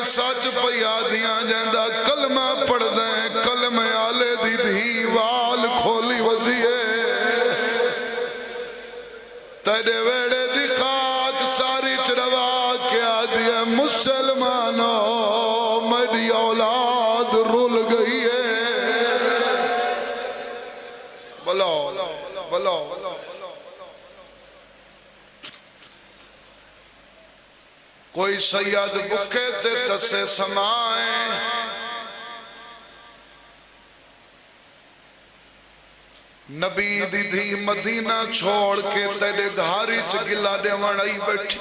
سچ پیا دیاں جیندہ کلمہ پڑھ دیں کلمہ آلے دی دھی وال کھولی ودیے تیرے ویڑے دی خاک ساری چروا کے آدھیے مسلمانوں میری اولاد رول گئی ہے بلاؤ کوئی سید بکے تے تسے سمائیں نبی دی دھی مدینہ چھوڑ کے تیرے گھاری چگلا دے وڑائی بیٹھی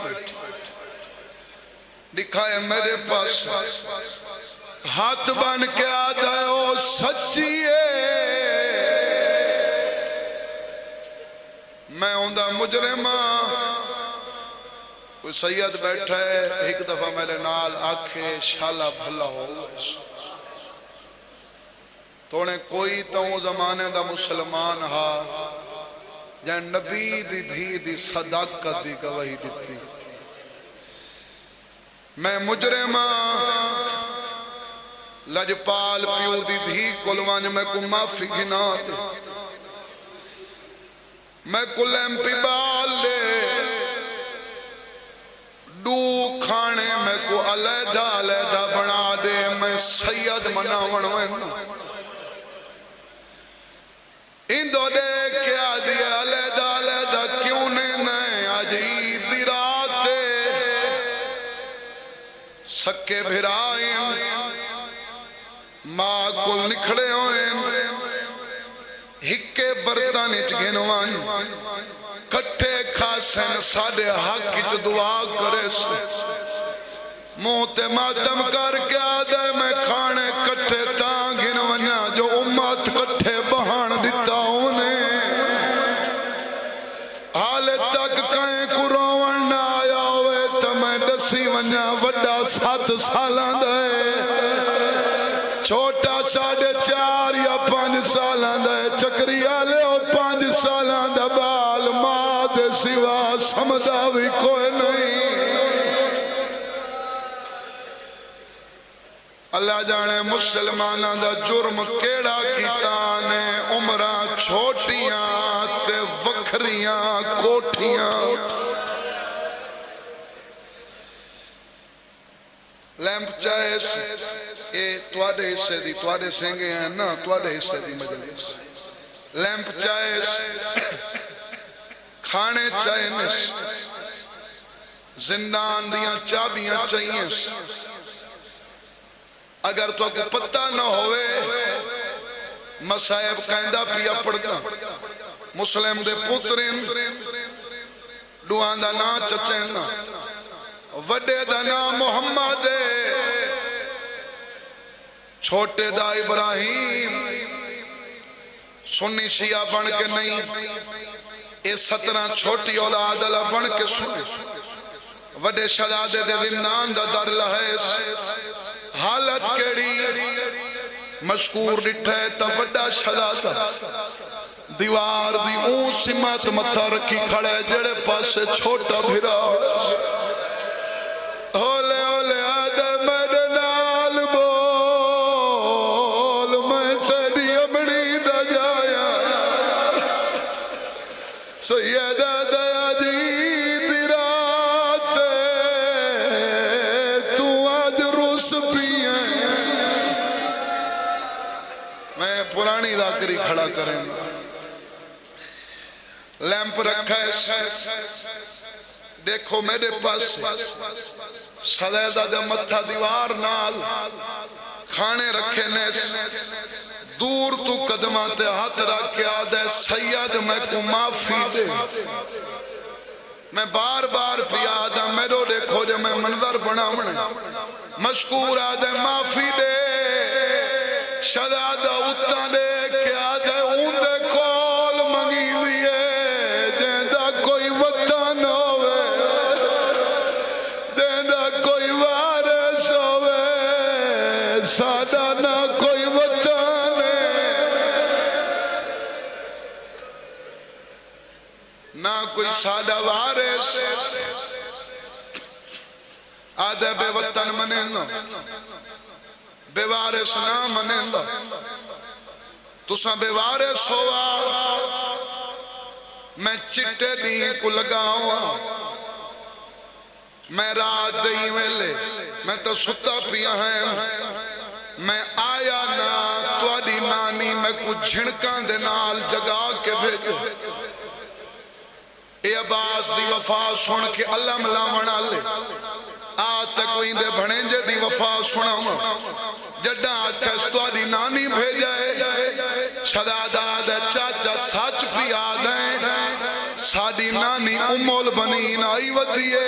دکھائے میرے پاس ہاتھ بن کے آ جائے او سچیے میں ہوندہ مجرمہ کوئی سید بیٹھا ہے ایک دفعہ میرے نال آکھے شالہ بھلا ہو توڑے کوئی تو زمانے دا مسلمان ہا جائے نبی دی دھی دی صداقت دی گواہی دیتی میں مجرمہ لجپال پیو دی دھی کلوان میں کو معافی گھنا دے میں کل ایم پی بال لے دو کھانے میں کو علیدہ بنا دے میں سید مناون وینا ان دو دے کیا دیا علیدہ کیوں نہیں آج عید دی رات سکے بھرائیں ماں کل نکھڑے ہوئیں ہکے برطانچ گنوان کٹھے کھاسن سادے حق کی جو دعا کرے سے موتے ماتم کر کے آدھے میں کھانے کٹھے تاں گنوانا جو امت کٹھے بہان دیتا انہیں حال تک کہیں قرآن نہ آیا ہوئے تو میں دسی ونیا وڈا 7 سالان دے چھوٹا 4.5 یا 5 سالان دے چکری آلے ہو 5 سالان دے بال ماں دے سوا سمدہ بھی کوئی نہیں اللہ جانے مسلمانہ دا جرم کیڑا کیتانے عمرہ چھوٹیاں تے وکھریاں کوٹھیاں لیمپ چاہے یہ توڑے حصے دی توڑے سنگے ہیں نا توڑے حصے دی مجلس لیمپ چاہے کھانے چاہے نس زندان دیاں چابیاں چاہیے اگر تو کو پتہ نہ ہوئے مسائب کہندہ پیا پڑھتا مسلم دے پترین دوان دا نا چچینا وڈے دا نا محمد چھوٹے دا ابراہیم سنی شیعہ بن کے نہیں اے 17 چھوٹی اولاد اللہ بن کے سنے وڈے شہزادے دے زندان دا در لہیس حالت کیڑی مشکور ڈٹھے تا وڈا شہزادہ دیوار دی اون سمت متھا رکھی کھڑے جڑے پاسے چھوٹا بھرا ہولے ہولے آدھے میرے نال بول میں تیری امڑی دا جایا سیدہ دیا جی دیرات تو آج روس بھی ہیں میں پرانی ذاکری کھڑا کریں لیمپ رکھا ہے دیکھو میرے پاس سلیدہ دے متھا دیوار نال کھانے رکھے نیس دور تو قدمات ہاتھ رکھ کے آدھے سید میں کو معافی دے میں بار بار پیادا میرو دیکھو جو میں منظر بناونے مشکور آدھے معافی دے شہزادہ اتنا دے کہ آدھے اون دے کول منگی دیئے جیندہ کوئی وطن ہوئے جیندہ کوئی وارث ہوئے سادہ نہ کوئی وطن نہ کوئی سادہ وارث آدھے بے وطن منیندہ بے وارث نہ منیندہ تساں بے وارث ہوا میں چٹے دین کو لگاؤں میں رات دئی ویلے میں تو ستا پیا ہے میں آیا نا تواڈی نانی میں کچھ جھنکان دے نال جگا کے بھیجو اے عباس دی وفا سن کے اللہ ملاون والے آج تک کوئی دے بھنیجے دی وفا سناواں جڈا آکھس تواڈی نانی بھیجائے شداداد چاچا سچ پی آدیں ساڈی نانی ام البنین آئی ودیے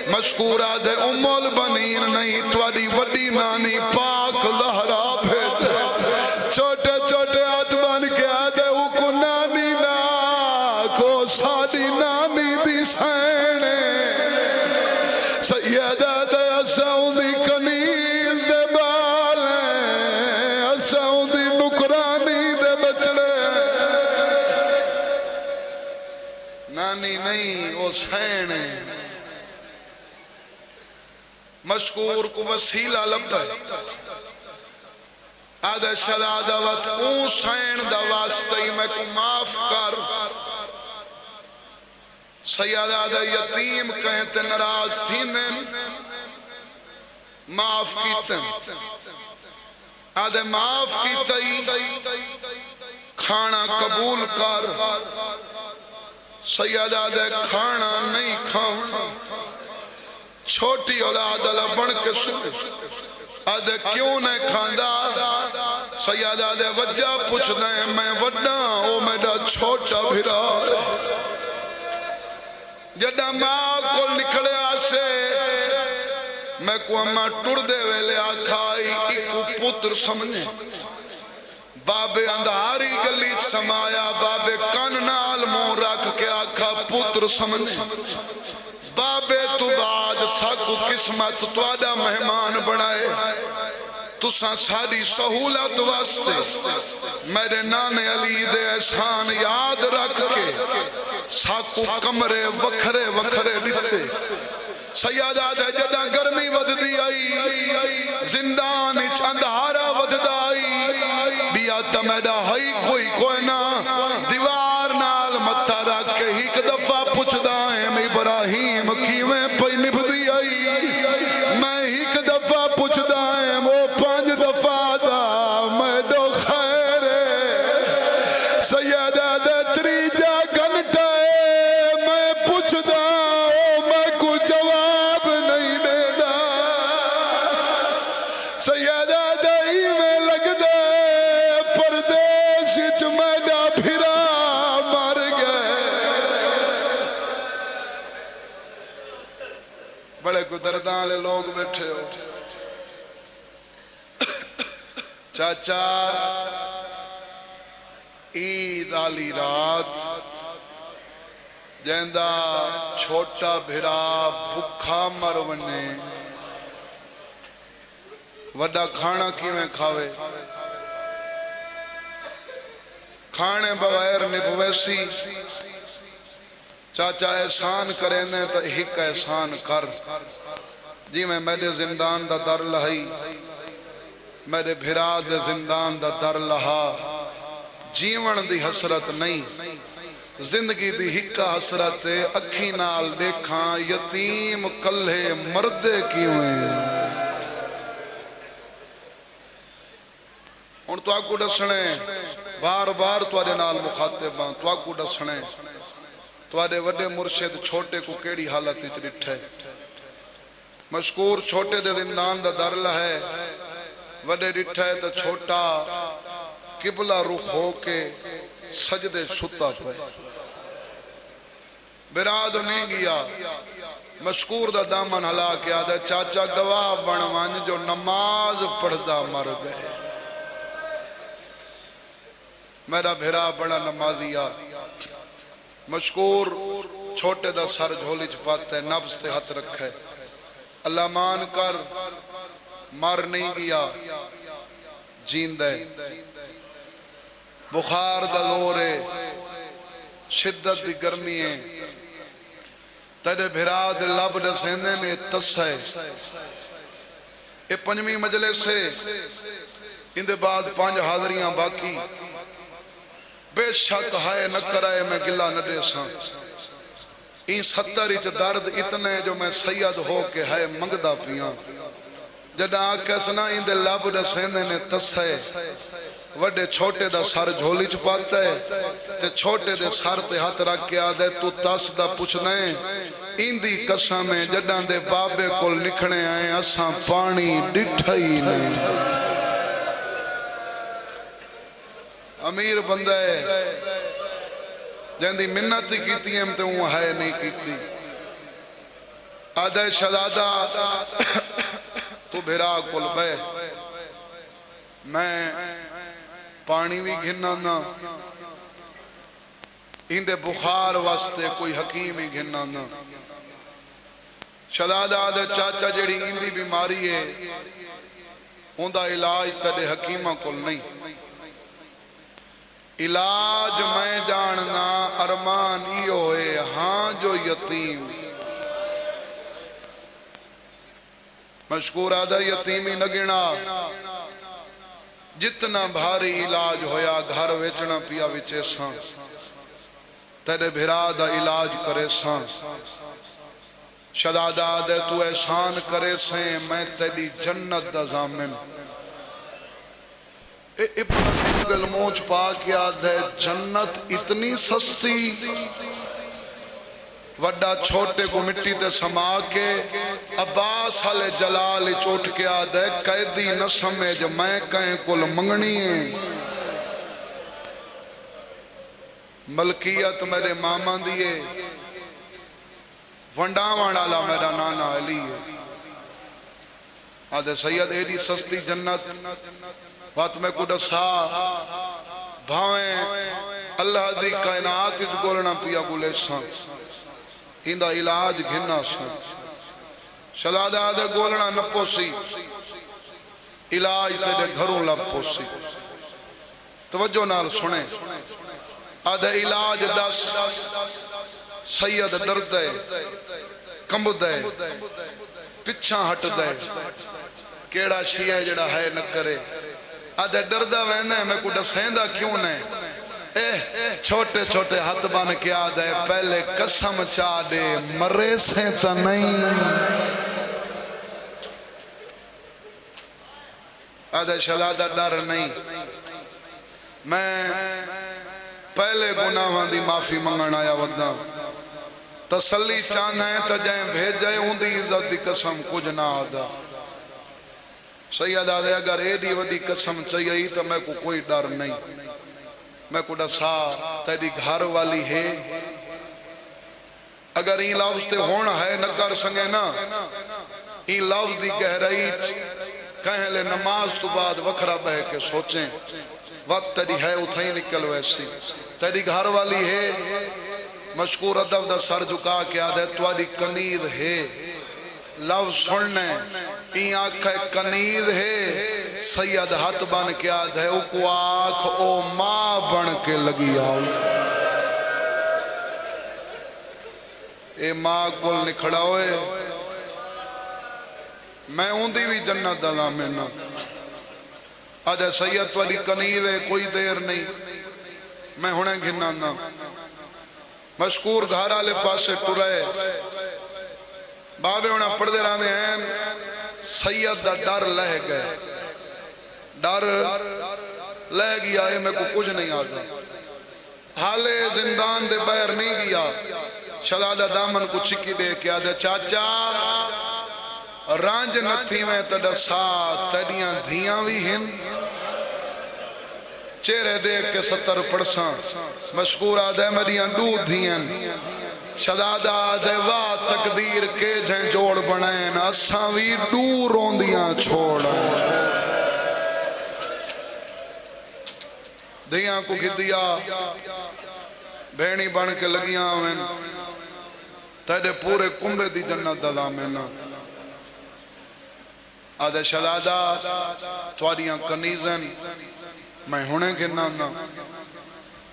مشکورہ دے ام البنین نہیں تواڈی وڈی نانی پاک لہرا بھیجے چھوٹے چھوٹے ہاتھ بن کے آدھے اوکو نانی نا کو ساڈی نانی دی سینے سیدہ دے اساؤں دی کنیز دے بالیں اساؤں دی نکرانی دے بچڑے نانی نہیں وہ سینے مشکور کو وسیلہ لبدا آدھے شدادوت اون سین دا واسطی میں کو معاف کر سیدہ دے یتیم کہتے نراز تھینن معاف کیتن آدھے معاف کیتائی کھانا قبول کر سیدہ دے کھانا نہیں کھانا چھوٹی اولاد اللہ بن کے سنے آدھے کیوں نہیں کھاندا سیدہ دے وجہ پوچھ دیں میں وڈا او میرا چھوٹا بھرا جڈا ماں کو نکلے آسے میں کو اماں ٹر دے ویلے آکھائی ایکو پتر سمجھے بابے اندھاری گلی سمایا بابے کن نال مون رکھ کے آکھا پتر سمجھے بابے تو بعد ساکو قسمت تواڈا مہمان بنائے تساں ساری سہولت واسطے میرے نانے علی دے احسان یاد رکھ کے ساکو کمرے وکھرے وکھرے دیتے سیادہ دے جڑا گرمی وددی آئی زندان اچ اندھارا وددائی بیا تمیڈا ہائی کوئی نا دیوار نال متھا رکھ کے ایک دفعہ پوچھ دائیں ابراہیم کیویں پئی نبھدی آئی میں ایک دفعہ پوچھ دائیں وہ 5 دفعہ دا میں دو خیر سیادہ دے تریجا گھنٹے میں پوچھ دائیں میں کو جواب نہیں دے دا سیادہ دے میں لگ دے پردیش اچ میڈا پھرا مر گئے بڑے قدردان لے لوگ بیٹھے ہو چاچا عید آلی رات جیندہ چھوٹا بھرا بھکھا مرونے وڈا کھانا کیویں کھاوے کھانے بغیر نبویسی چاچا احسان کریں نے تو ایک احسان کر جی میں میرے زندان دا در لہائی میرے بھرا دے زندان دا در لہا جیون دی حسرت نہیں زندگی دی ہکا حسرت اکھی نال دیکھاں یتیم کلھے مردے کیویں ان تو آکو ڈسنے بار بار توارے نال مخاطب ہاں تو آکو ڈسنے توارے وڈے مرشد چھوٹے کو کیڑی حالت اچ ڈٹھے مشکور چھوٹے دے زندان دا در لہے وڈے ڈٹھے تو چھوٹا قبلہ رخ ہو کے سجدے ستا پہ براد نہیں گیا مشکور دا دامن ہلا کے آدھے چاچا گواہ بنوان جو نماز پڑھدا مر گئے میرا بھرا بڑا نمازیا مشکور چھوٹے دا سر جھولی چھپاتے نبض تے ہاتھ رکھے اللہ مان کر مر نہیں گیا جیندے بخار دا دورے شدت دی گرمی ہے تیرے بھرا دے لب دسیندے نے تسے اے پنجویں مجلس سے اندے بعد 5 حاضریاں باقی بے شک ہائے نہ کرائے میں گلہ نہ دے ساں این 70 اچ درد اتنے جو میں سید ہو کے ہائے منگدا پیاں جڑا آکھسنا اندے لب دسیندے نے تسے وڈے چھوٹے دا سر جھولی چ پاتا ہے تے چھوٹے دے سر تے ہاتھ رکھ کے آدھے تو تس دا پوچھنا ہے اندی قسم ہے جڑاں دے بابے کول نکھنے آئے اساں پانی ڈٹھا ہی نہیں امیر بندہ ہے جہاں منت کیتی ہم تے وہ ہے نہیں کیتی آدھے شہزادہ تو بھرا کول بے میں پانی بھی گھننا نہ اندے بخار واسطے کوئی حکیم ہی گھننا نہ شہزادہ آدھے چاچا جڑی اندی بیماری ہے اندہ علاج تیرے حکیمہ کول نہیں علاج میں جاننا ارمان ای ہوئے ہاں جو یتیم مشکور آدھا یتیمی نگنا جتنا بھاری علاج ہویا گھر ویچنا پیا وچے ساں تیرے بھرا دا علاج کرے ساں شہزادہ دے تو احسان کرے سیں میں تیری جنت دا ضامن ابن موچ پا کیا دے جنت اتنی سستی وڈا چھوٹے کو مٹی تے سما کے عباس حال جلال چوٹ کے آدھے قیدی نہ سمجھ میں کہیں کل منگنی ہے ملکیت میرے ماما دیئے ونڈاوان آلا میرا نانا علی ہے آدھے سید ایڈی سستی جنت بات میں کو ڈسا بھاویں اللہ دی کائنات اچ گولنا پیا گولے ساں ہندہ علاج گھننا ساں شہزادہ آدھے گولنا نپو سی علاج تیرے گھروں لپو سی توجہ نال سنے آدھے علاج دس سید ڈر دے کمب دے پچھا ہٹ دے کیڑا شیعہ جڑا ہے نہ کرے آدھے ڈردہ ویندہ ہے میں کو ڈسیندہ کیوں نہیں چھوٹے چھوٹے ہاتھ بان کے آدھے پہلے قسم چاہ دے مرے سے تا نہیں آدھے شہزادہ ڈر نہیں میں پہلے گناہاں دی معافی منگن آیا ودا تسلی چاہنا ہے تا جائیں بھیج جائے ہوں دی عزت دی قسم کچھ نہ آدھا سید آدھے اگر ایڈی ودی قسم چاہیے تو میں کو کوئی ڈر نہیں میں کو ڈسا تیری گھر والی ہے اگر این لفظ تے ہونا ہے نہ کر سنگے نا این لفظ دی گہرائی کہیں لے نماز تو بعد وکھرا بہ کے سوچیں وقت تیری ہے اتھائی نکل ویسی تیری گھر والی ہے مشکور ادب دا سر جھکا کے آدھے تواری کنید ہے لفظ سننے این آنکھ کنید ہے سید ہاتھ بن کے آدھے او کو آنکھ او ماں بن کے لگی آؤ اے ماں کل نکھڑا ہوئے میں ہوندی بھی جنت دا میں نا آدھے سید والی کنید ہے کوئی دیر نہیں میں ہونے گھننا نا مشکور گھر آلے پاسے ٹرائے بابے ہونا پڑھ دے رہنے ہیں سید دا ڈر لہ گئے ڈر لہ گیا ہے میں کو کچھ نہیں آتا حالے زندان دے بیر نہیں گیا شہزادہ دامن کو چکی دے کے آدھے چاچا رانج نتھی میں تڑا ساتھ تڑیاں دھیاں بھی ہن چہرے دیکھ کے 70 پڑساں مشکور آدھے میریاں دودھ دھیاں شہزادہ آدھے واہ تقدیر کے جھیں جوڑ بنائیں اساں بھی دور روندیاں چھوڑیں دھیاں کو گھدیا بھینی بن کے لگیاں میں تیرے پورے کنبے دی جنت دا میں نا آدھے شہزادہ تواریاں کنیزن میں ہونے گھننا نا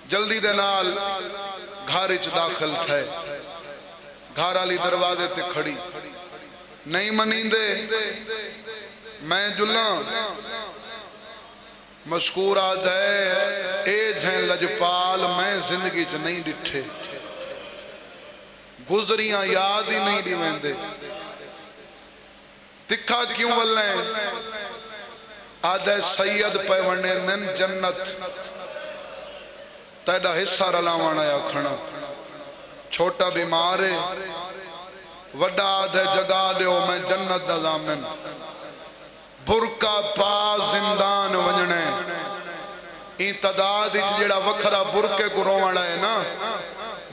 جلدی دے نال گھارچ داخل تھے گھر والی دروازے تے کھڑی نہیں منیندے میں جلاں مشکور آدھ ہے اے جھیں لجپال میں زندگی چ نہیں ڈٹھے گزریاں یاد ہی نہیں دیویں تکھا کیوں ولیں آدھ ہے سید پیونے نن جنت تیڑا حصہ رلاوانا یا کھنا چھوٹا بیمار ہے وڈا آدھ ہے جگا دیو میں جنت دا ضامن برکا پا زندان ونجنے این تداد جڑا وکھرا برکے کو روانڈا ہے نا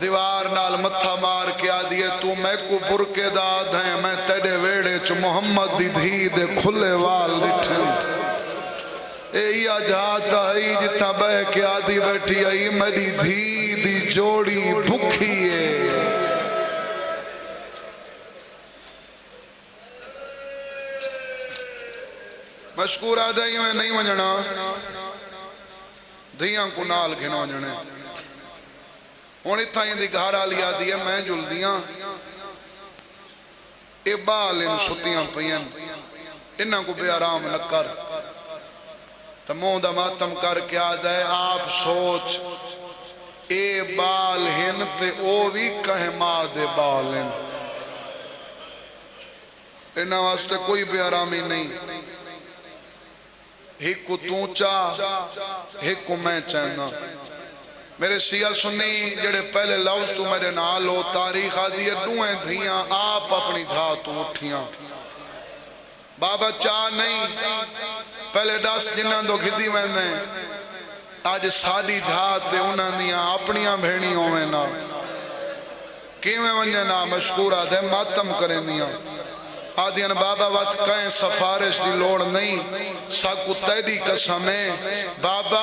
دیوار نال متھا مار کے آدھئے تو میں کو برکے داد ہیں میں تیڑے ویڑے چو محمد دی دھی دے کھلے وال لٹھن اے جاتا ہے جتا بہ کے آدھی بیٹھی آئی میری دھی دی جوڑی بھکھی ہے مشکور آدھائی میں نہیں ونجنا دھیاں کو نال گھنو جنے ہونی تھائیں دی گھار آلی آدھی ہے میں جل دیاں اے بال ان ستیاں پئین انہاں کو بے آرام نہ کر تو موندہ ماتم کر کے آدھا ہے آپ سوچ اے بال ہن تے او بھی کہیں ماں دے بال ہن انہاں واسطے کوئی بے آرامی نہیں ایک کو تو چاہ ایک کو میں چاہنا میرے سیاہ سنی جڑے پہلے لفظ تو میرے نال ہو تاریخ آدھی ہے دوئیں دھیاں آپ اپنی جھا تو اٹھیاں بابا چاہ نہیں پہلے ڈاس جنہاں دو کھتی میں نے آج ساڑی جھا تے انہاں دیاں اپنیاں بھینی ہوئے نا کیویں ونجے نا مشکور آدھے ماتم کریں دیاں آدھیان بابا وقت کہیں سفارش دی لوڑ نہیں ساکو تیری قسمیں بابا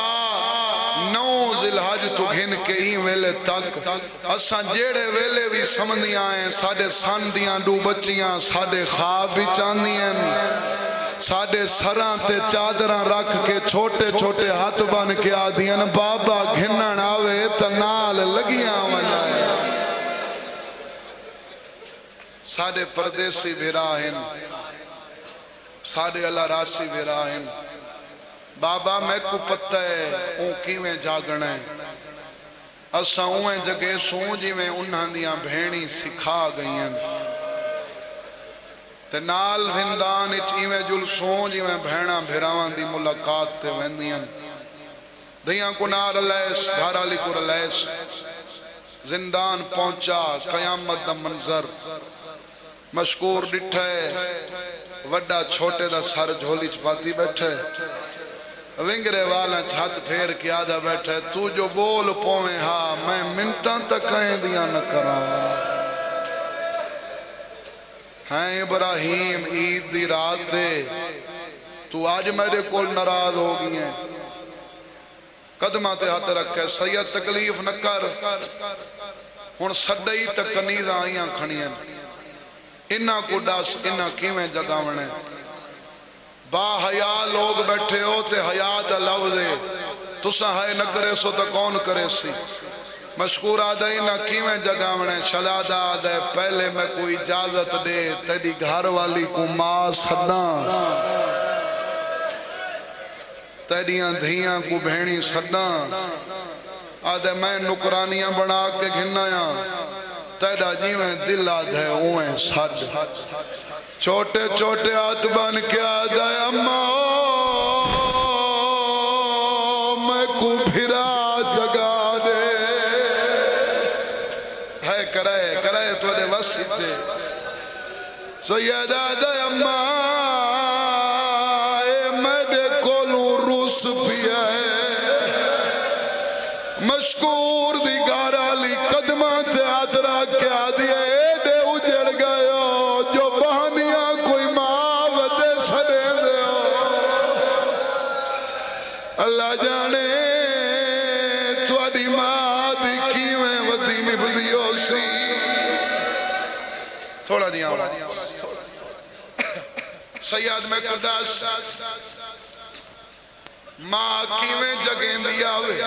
نو ذلحج تو گھن کے ہی ویلے تک اساں جیڑے ویلے بھی سمندیاں ہیں ساڑے ساندیاں ڈو بچیاں ساڑے خواب بھی چاندیاں ساڑے سران تے چادران رکھ کے چھوٹے چھوٹے ہاتھ بن کے آدھیان بابا گھنن آوے تنال لگیاں وجائے ساڑے پردیسی بھراہن ساڑے اللہ راسی بھراہن بابا میں کو پتہ ہے اون کیویں جاگنے اساں اویں جگہ سونجی میں انہاں دیاں بھینی سکھا گئیں تے نال زندان ایویں جل سونجی میں بھینا بھراوان دی ملاقات تے ویندیاں دیاں کو نار لیس گھارا لکو لیس زندان پہنچا قیامت دا منظر مشکور ڈٹھے وڈا چھوٹے دا سر جھولی چپاتی بیٹھے ونگرے والا چھت پھیر کے آدھا بیٹھے تو جو بول پویں ہاں میں منتاں تک کہیں دیا نہ کرا ہیں ابراہیم عید دی رات دے تو آج میرے کول ناراض ہو گئی ہیں قدمہ تے ہاتھ رکھے سید تکلیف نہ کر ہن سڈئی تک کنیزاں آئیاں کھڑیاں انہاں کو ڈاس انہاں کیویں جگاونے با حیا لوگ بیٹھے ہو تے حیا دا لفظ ہے تساں ہے نہ کرے سو تو کون کرے سی مشکور آدھا انہاں کیویں جگاونے شہزادہ آدھا پہلے میں کوئی اجازت دے تیری گھر والی کو ماں سڈاں تیریاں دھیاں کو بھینی سڈاں آدھے میں نکرانیاں بنا کے گھنایا تیرا جیویں دل آدھے اویں سڈ چھوٹے چھوٹے ہاتھ بن کے آدھے اماں میں کو پھرا جگا دے ہے کرائے توڑے وسیتے سید آدھے اماں میرے کولوں روس پیا ہے مشکور دی گارا لی قدمہ تے آدھرا کے آدھے ایڈے اجڑ گئے ہو جو بہانیاں کوئی ماں ودے سڑے دے ہو اللہ جانے تھوڑی ماں دی کیویں ودی میں بدی ہو سی تھوڑا نہیں آؤ سید میں قداس ماں کیویں جگیں دیا ہوئے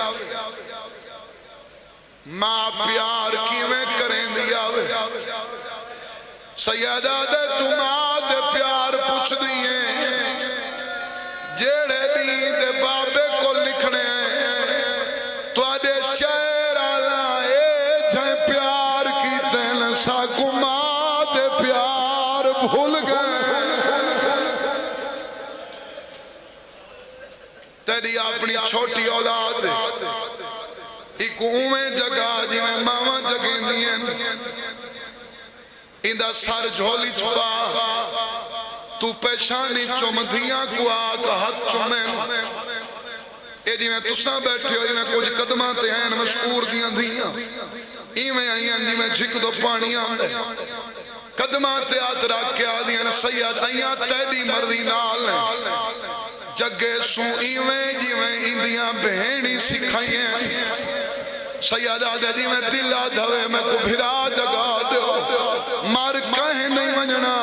ماں پیار کیویں کریں دیا ہوئے سیدہ دے تمہاں دے پیار پوچھ دیئے جیڑے دی دے بابے کو لکھنے تو آدھے شہر آلائے جائیں پیار کی دین ساکو ماں دے پیار بھول گئے تیری اپنی چھوٹی اولاد ایک اومیں جگہ جی میں ماما جگہیں دیں اندہ سار جھولی چھپا تو پیشانی چمدیاں کو آگا ہاتھ چمیں اے جی میں تساں بیٹھے ہو جی میں کچھ قدماتے ہیں مشکور دیاں دیاں ایمیں آئیاں جی میں جھک دو پانی آندے قدماتے آت رکھ کے آدیاں سید آئیاں تیری مرضی نال جگے سوں ایویں جی میں اندیاں بہنی سکھائیں سیدہ دے جی میں دلہ دھوے میں کو بھرا جگا دو مار کہیں نہیں منجنا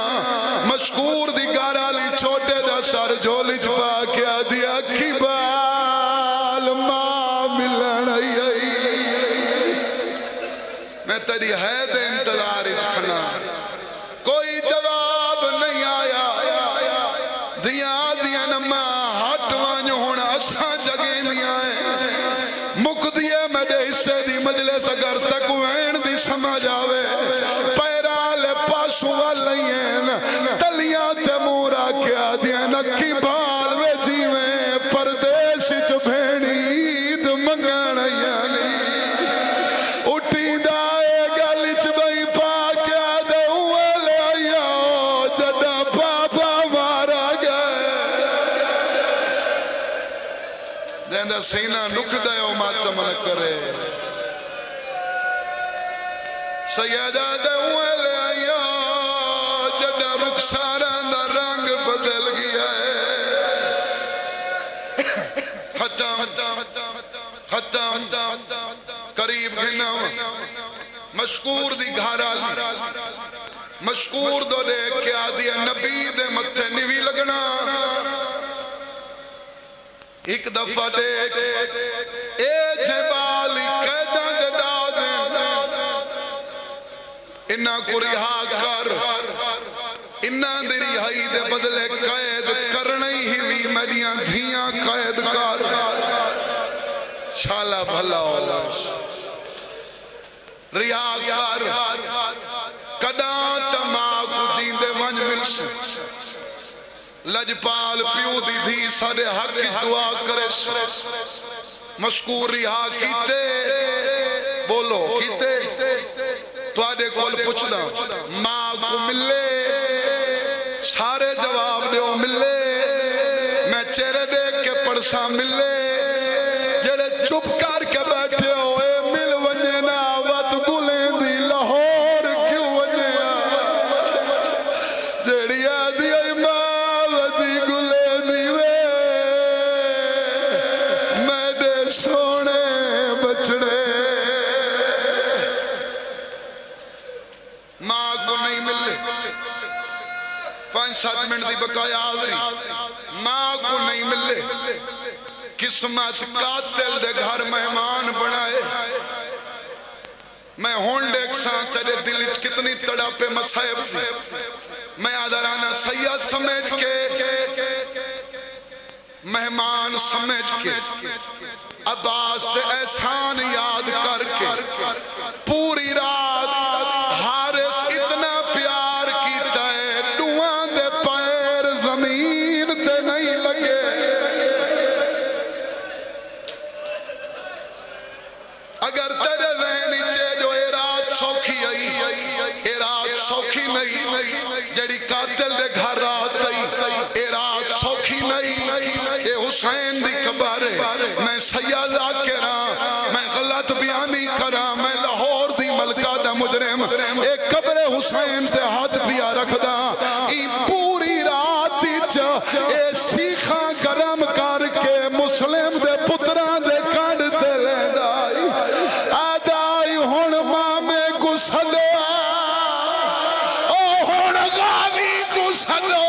مشکور دی گارا لی چھوٹے دا سر جھولی چھپا کیا دیا کی بال ماں ملن میں تیری حید انتظار اچھنا کوئی جواب نہیں آیا دیا دیا نمہ ہٹ وانج ہونا اساں جگیں دیا ہے مک دیے میرے حصے دی مجلس اگر تک وین دی سمجھ آوے پیرال پاسو والائیں تلیاں تے مورا کیا دیا نکی بال وے جیویں پردیس چ بھینی عید منگن یعنی اٹھی دائے گلچ بھئی پا کیا دے ہوئے لے آیا جڑا بابا مارا گئے دیندہ سینہ نکھ دے او ماتم نہ کرے سیدہ دے ہوئے لے آیا جڑا رخساران دا رنگ بدل گیا ہے ختم قریب گھنا مشکور دی گھارا مشکور دو دے کیا دیا نبی دے متے نوی لگنا ایک دفعہ دیکھ اے جبالی قیدہ دے دا دے انہا کو رہا کر انہا دی رہائی دے بدلے قید کرنی ہی بھی میریاں دھیاں قید کر شالا بھلا ہولا رہا کر کداں تماغ کو جیندے ونج ملس لجپال پیو دی دھی سارے حق کی دعا کرے مشکور رہا کیتے بولو کیتے تو آدھے کول پوچھ دا ماں کو ملے سارے جواب دے ملے میں چہرے دیکھ کے پڑسا ملے جڑے چپ کر کے بیٹھے ہوئے مل وجے نا وط گلیں دی لاہور کیوں وجے جڑی آدھی آئی ماں وطی گلیں دیوے میڈے سونے بچڑے ماں کو نہیں ملے 5-7 منٹ دی بقایا آدری ماں کو نہیں ملے قسمت قاتل دے گھر مہمان بنائے میں ہون دیکھ ساں تیرے دلچ کتنی تڑا پہ مسائب سی میں آدھرانا سیاد سمجھ کے مہمان سمجھ کے عباس دے احسان یاد کر کے پوری رات حارس اتنا پیار کیتا ہے ڈوان دے پیر زمین تے نہیں لگے اگر تیرے ذہنی چے جو اے رات سوکھی آئی اے رات سوکھی نہیں جڑی قاتل دے گھر رات آئی اے رات سوکھی نہیں اے حسین دی قبر میں سیادہ کرا میں غلط بیانی کرا میں لاہور دی ملکہ دا مجرم اے قبر حسین تے ہاتھ پیا رکھ دا ای پوری رات اے سیخاں گرم کر کے مسلم دے پتران دے کانڈ تے لے دائی آدائی ہون ماں میں گسلو او ہون غاوی گسلو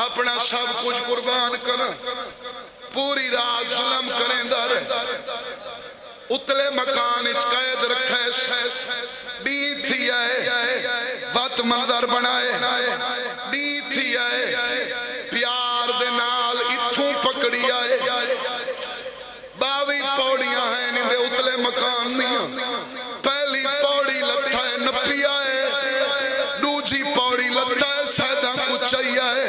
اپنا سب کچھ قربان کرنا پوری رات ظلم کریں در اتلے مکان اچ قید رکھے بیت تھی آئے وقت منظر بنائے بیت تھی آئے پیار دے نال اتھوں پکڑی آئے 22 پوڑیاں ہیں اندے اتلے مکان دیاں پہلی پوڑی لتھا ہے نپی آئے دوجی پوڑی لتھا ہے سیدہ کچھائی آئے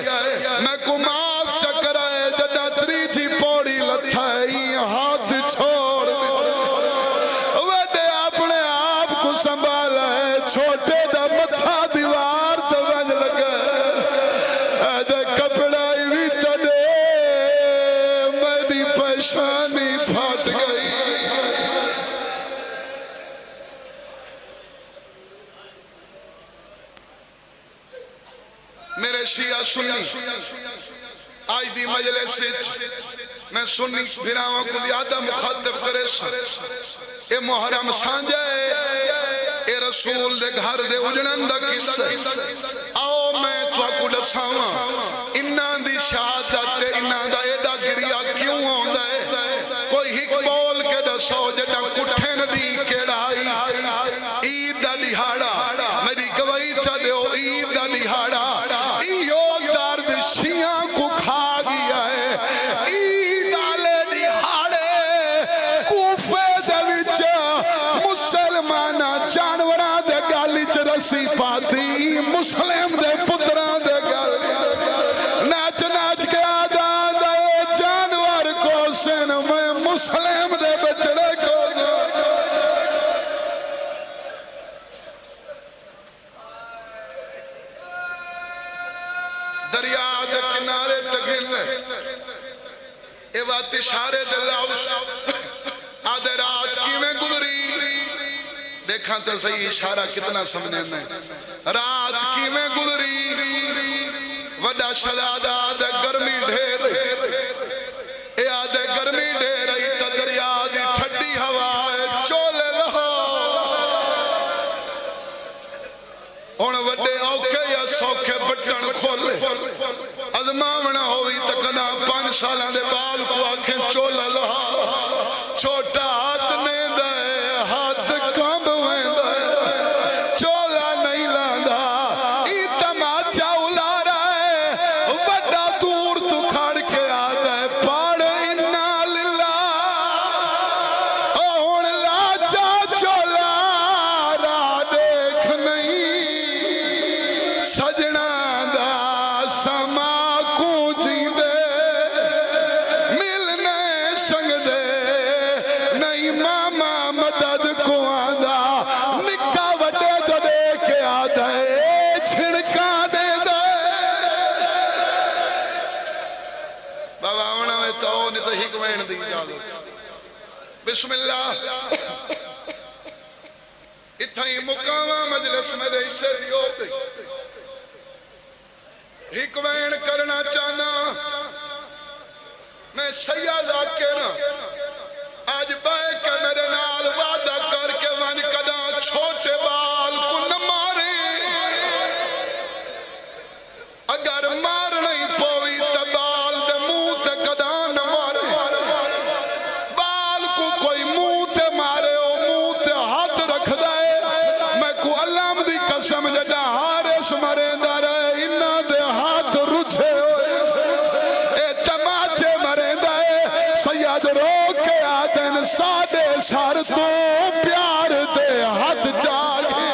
میں کو معاف چکر آئے جڑا تریجی پوڑی لتھا ہے یہ ہاتھ چھوڑ وڈے اپنے آپ کو سنبھالا ہے چھوٹے دا متھا دیوار تے ونج لگا اے کپڑا بھی تڑے میری پیشانی پھٹ گئی میرے شیعہ سنی آج دی مجلس میں سنی بھراؤں کو زیادہ مخاطب کرے اے محرم سانجائے اے رسول دے گھر دے اجڑن دا قصہ آؤ میں تو کو دساواں انہاں دی شہادت انہاں دا ایڈا گریا کیوں ہوندا ہے کوئی ہک بول کے دسو جڑا کٹھے نڈی کیڑائی عید دا دہاڑا میری گواہی چلو عید دا دہاڑا ایو درد شیعہ کو کھا گیا ہے عید آلے دہاڑے کوفے دے وچ مسلمانہ جانوراں دے گالی چ رسی پاتی مسلم دے پتراں دے گالی ناچ ناچ کے آدھا دے جانور کو سن میں مسلم دے بچڑے کو دریا دے کنارے تگل اے وقت اشارے دلاؤس آدھے رات کی میں گزری دیکھاں تو صحیح اشارہ کتنا سمجھنے میں رات کی میں گزری وڈا شداد آدھے گرمی ڈھیر اے آدھے گرمی ڈھیر ای تا دریا دی ٹھڈی ہوا چولے لہو ہن وڈے اوکھے یا سوکھے بٹن کھولے ازماونا ہوئی تکنا 5 سالاں دے بال کو آنکھیں چولا لہا چھوٹا ہاتھ نے دے ہاتھ کام ہوئے دے چولا نہیں لاندا ای تماچا الا رہا ہے وڈا دور تو کھڑ کے آتا ہے پاڑ انا للہ ہن لاچا چولا راہ دیکھ نہیں سجنا دا سما کو جی دے ملنے سنگ دے نہیں ماما مدد کو آدھا نکا وڈے تو دے کے آدھا ہے چھڑکا دے دے بابا ہونا میں تو نہیں تو حکمین دی اجازت بسم اللہ اتھائی مقامہ مجلس میں رئیسے دیو دے حکمین کرنا چاہنا میں سیاد آکے نا آج بائے کے میرے نال وعدہ کر کے ون کدا چھوٹے بال کو نہ مارے اگر مار نہیں پوئی تو بال دے منہ تے کدا نہ مارے بال کو کوئی منہ تے مارے او منہ تے ہاتھ رکھ دائے میں کو علام دی قسم جڑا حارس مرے دار انہاں دے ہاتھ رجھے اے تماچے مرے دائے سید رو کے آدن سادے سار تو پیار دے ہاتھ جاگے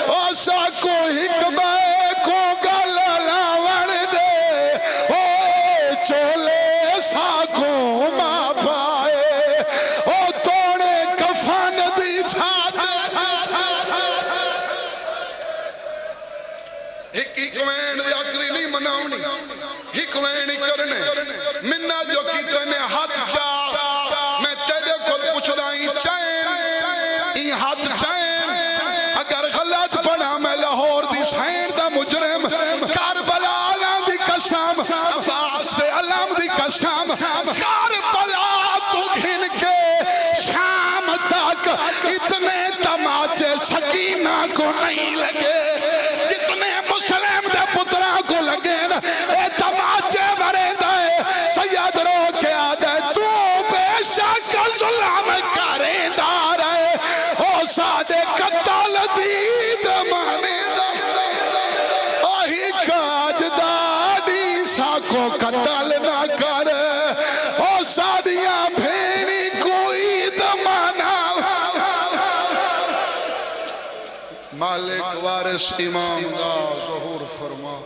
او سا کو حکمہ کو گل لاون دے او چولے سا کو ماں پائے او توڑے کفن دی چھاتے حکمین دی اکری نہیں مناؤنی حکمین کرنے منہ جو کی کنے ہاتھ جا میں تیرے کو پوچھ دائیں چین ای ہاتھ چین اگر غلط پڑا میں لاہور دی سین دا مجرم کربلا علام دی قسم عباس دے علام دی قسم کربلا تو گھن کے شام تک اتنے تماچے سکینہ کو نہیں لگے جتنے مسلم دے پترہ کو لگے اے تماچے مرے دائے سید رو کے ظلم کریں دارے او سادے قتل دید مانے آہی کاج دادی ساکھو قتل نہ کر او سادیاں بھینی کوئی دمانا مالک وارث امام دا ظہور فرما